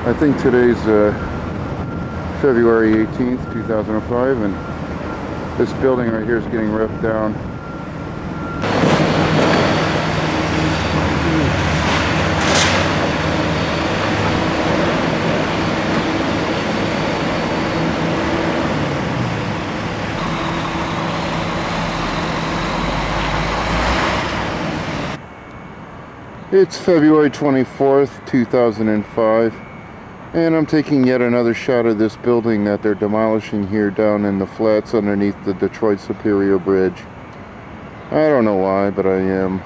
I think today's February 18th, 2005, and this building right here is getting ripped down. It's February 24th, 2005, and I'm taking yet another shot of this building that they're demolishing here down in the flats underneath the Detroit Superior Bridge. I don't know why, but I am.